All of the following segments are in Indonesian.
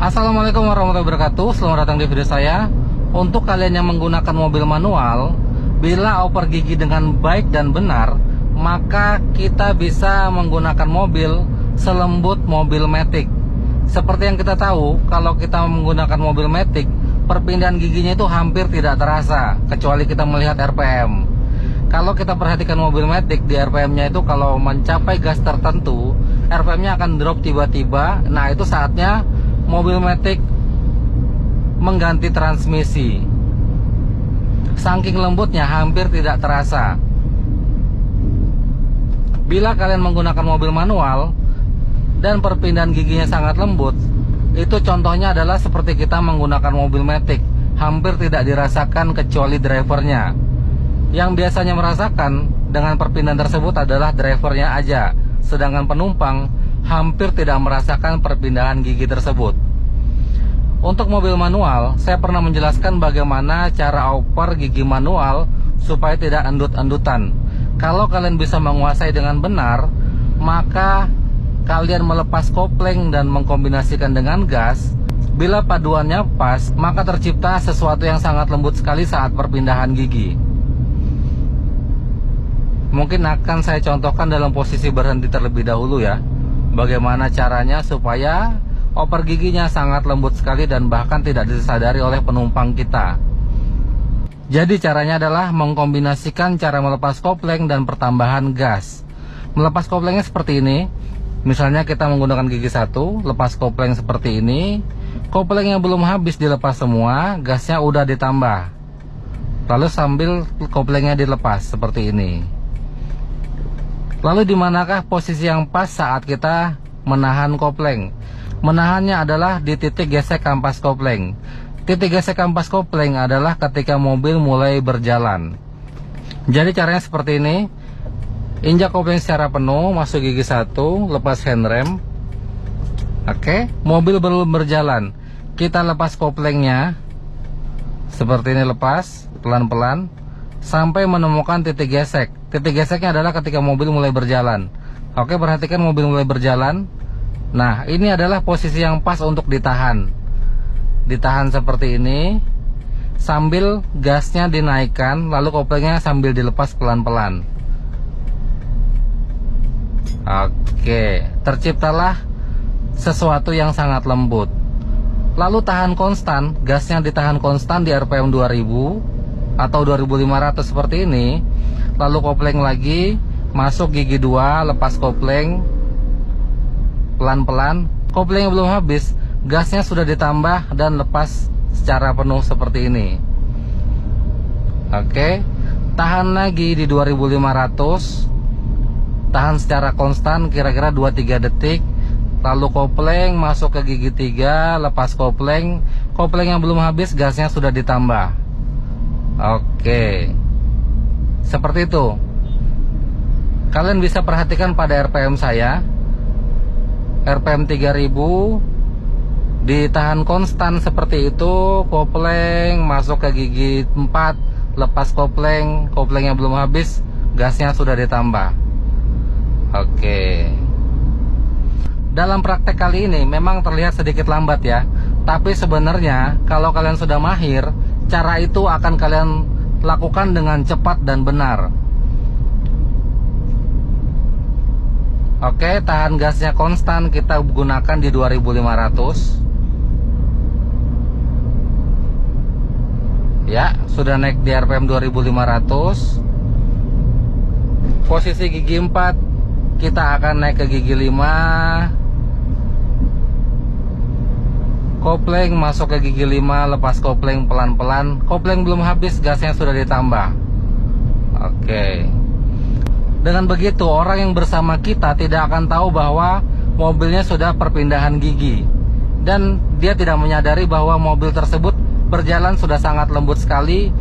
Assalamualaikum warahmatullahi wabarakatuh. Selamat datang di video saya. Untuk kalian yang menggunakan mobil manual, bila oper gigi dengan baik dan benar, maka kita bisa menggunakan mobil selembut mobil matic. Seperti yang kita tahu, kalau kita menggunakan mobil matic, perpindahan giginya itu hampir tidak terasa, kecuali kita melihat RPM. Kalau kita perhatikan mobil matic, di RPM-nya itu kalau mencapai gas tertentu, RPM-nya akan drop tiba-tiba. Nah, itu saatnya mobil matic mengganti transmisi. Saking lembutnya hampir tidak terasa. Bila kalian menggunakan mobil manual dan perpindahan giginya sangat lembut, itu contohnya adalah seperti kita menggunakan mobil matic, hampir tidak dirasakan kecuali drivernya. Yang biasanya merasakan dengan perpindahan tersebut adalah drivernya aja, sedangkan penumpang hampir tidak merasakan perpindahan gigi tersebut. Untuk mobil manual, saya pernah menjelaskan bagaimana cara oper gigi manual supaya tidak endut-endutan. Kalau kalian bisa menguasai dengan benar, maka kalian melepas kopling dan mengkombinasikan dengan gas. Bila paduannya pas, maka tercipta sesuatu yang sangat lembut sekali saat perpindahan gigi. Mungkin akan saya contohkan dalam posisi berhenti terlebih dahulu ya, bagaimana caranya supaya oper giginya sangat lembut sekali dan bahkan tidak disadari oleh penumpang kita. Jadi caranya adalah mengkombinasikan cara melepas kopling dan pertambahan gas. Melepas koplingnya seperti ini. Misalnya kita menggunakan gigi 1, lepas kopling seperti ini. Kopling yang belum habis dilepas semua, gasnya udah ditambah. Lalu sambil koplingnya dilepas seperti ini. Lalu dimanakah posisi yang pas saat kita menahan kopling? Menahannya adalah di titik gesek kampas kopling. Titik gesek kampas kopling adalah ketika mobil mulai berjalan. Jadi caranya seperti ini. Injak kopling secara penuh, masuk gigi 1, lepas handrem. Oke, mobil belum berjalan. Kita lepas koplingnya. Seperti ini, lepas pelan-pelan sampai menemukan titik gesek. Titik geseknya adalah ketika mobil mulai berjalan. Oke, perhatikan mobil mulai berjalan. Nah, ini adalah posisi yang pas untuk ditahan. Ditahan seperti ini, sambil gasnya dinaikkan, lalu koplingnya sambil dilepas pelan-pelan. Oke, terciptalah sesuatu yang sangat lembut. Lalu tahan konstan, gasnya ditahan konstan di RPM 2000 atau 2500 seperti ini. Lalu kopling lagi, masuk gigi 2, lepas kopling pelan-pelan. Kopling yang belum habis, gasnya sudah ditambah dan lepas secara penuh seperti ini. Oke, tahan lagi di 2500. Tahan secara konstan kira-kira 2-3 detik. Lalu kopling masuk ke gigi 3, lepas kopling. Kopling yang belum habis, gasnya sudah ditambah. Oke, seperti itu. Kalian bisa perhatikan pada RPM saya, RPM 3000 ditahan konstan seperti itu. Kopling masuk ke gigi 4, lepas kopling. Kopling yang belum habis, gasnya sudah ditambah. Oke. Dalam praktek kali ini memang terlihat sedikit lambat ya, tapi sebenarnya kalau kalian sudah mahir, cara itu akan kalian lakukan dengan cepat dan benar. Oke, tahan gasnya konstan, kita gunakan di 2500. Ya, sudah naik di RPM 2500. Posisi gigi 4, kita akan naik ke gigi 5. Kopling masuk ke gigi 5, lepas kopling pelan-pelan. Kopling belum habis, gasnya sudah ditambah. Oke. Dengan begitu, orang yang bersama kita tidak akan tahu bahwa mobilnya sudah perpindahan gigi. Dan dia tidak menyadari bahwa mobil tersebut berjalan sudah sangat lembut sekali.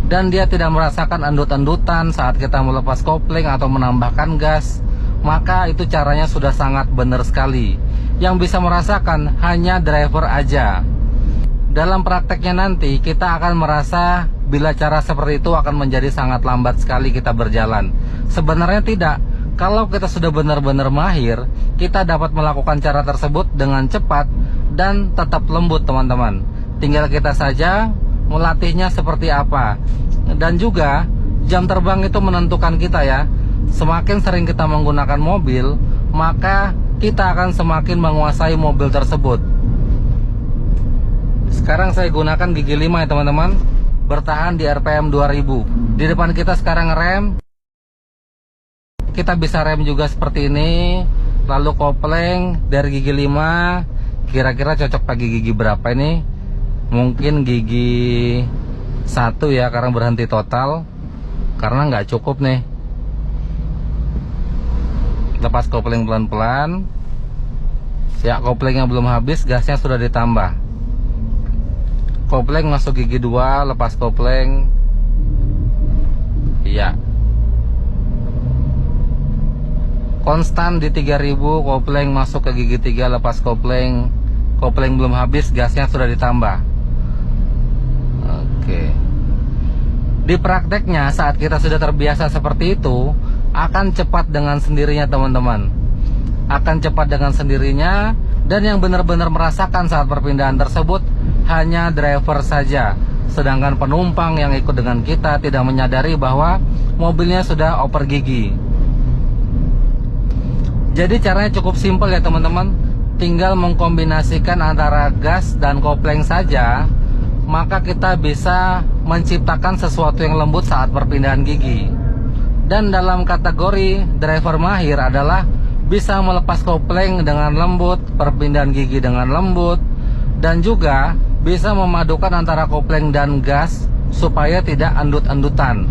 Dan dia tidak merasakan endut-endutan saat kita melepas kopling atau menambahkan gas. Maka itu caranya sudah sangat benar sekali. Yang bisa merasakan hanya driver aja. Dalam prakteknya nanti kita akan merasa bila cara seperti itu akan menjadi sangat lambat sekali kita berjalan. Sebenarnya tidak. Kalau kita sudah benar-benar mahir, kita dapat melakukan cara tersebut dengan cepat dan tetap lembut teman-teman. Tinggal kita saja melatihnya seperti apa. Dan juga jam terbang itu menentukan kita ya. Semakin sering kita menggunakan mobil, maka kita akan semakin menguasai mobil tersebut. Sekarang saya gunakan gigi 5 ya teman-teman, bertahan di RPM 2000. Di depan kita sekarang rem, kita bisa rem juga seperti ini. Lalu kopling dari gigi 5, kira-kira cocok pakai gigi berapa ini? Mungkin gigi 1 ya, karena berhenti total, karena nggak cukup nih. Lepas kopling pelan-pelan. Ya, koplingnya belum habis, gasnya sudah ditambah. Kopling masuk gigi 2, lepas kopling. Iya. Konstan di 3000, kopling masuk ke gigi 3, lepas kopling. Kopling belum habis, gasnya sudah ditambah. Oke. Di prakteknya saat kita sudah terbiasa seperti itu, akan cepat dengan sendirinya teman-teman. Akan cepat dengan sendirinya, dan yang benar-benar merasakan saat perpindahan tersebut hanya driver saja. Sedangkan penumpang yang ikut dengan kita tidak menyadari bahwa mobilnya sudah oper gigi. Jadi caranya cukup simpel ya teman-teman. Tinggal mengkombinasikan antara gas dan kopling saja, maka kita bisa menciptakan sesuatu yang lembut saat perpindahan gigi. Dan dalam kategori driver mahir adalah bisa melepas kopling dengan lembut, perpindahan gigi dengan lembut, dan juga bisa memadukan antara kopling dan gas supaya tidak endut-endutan.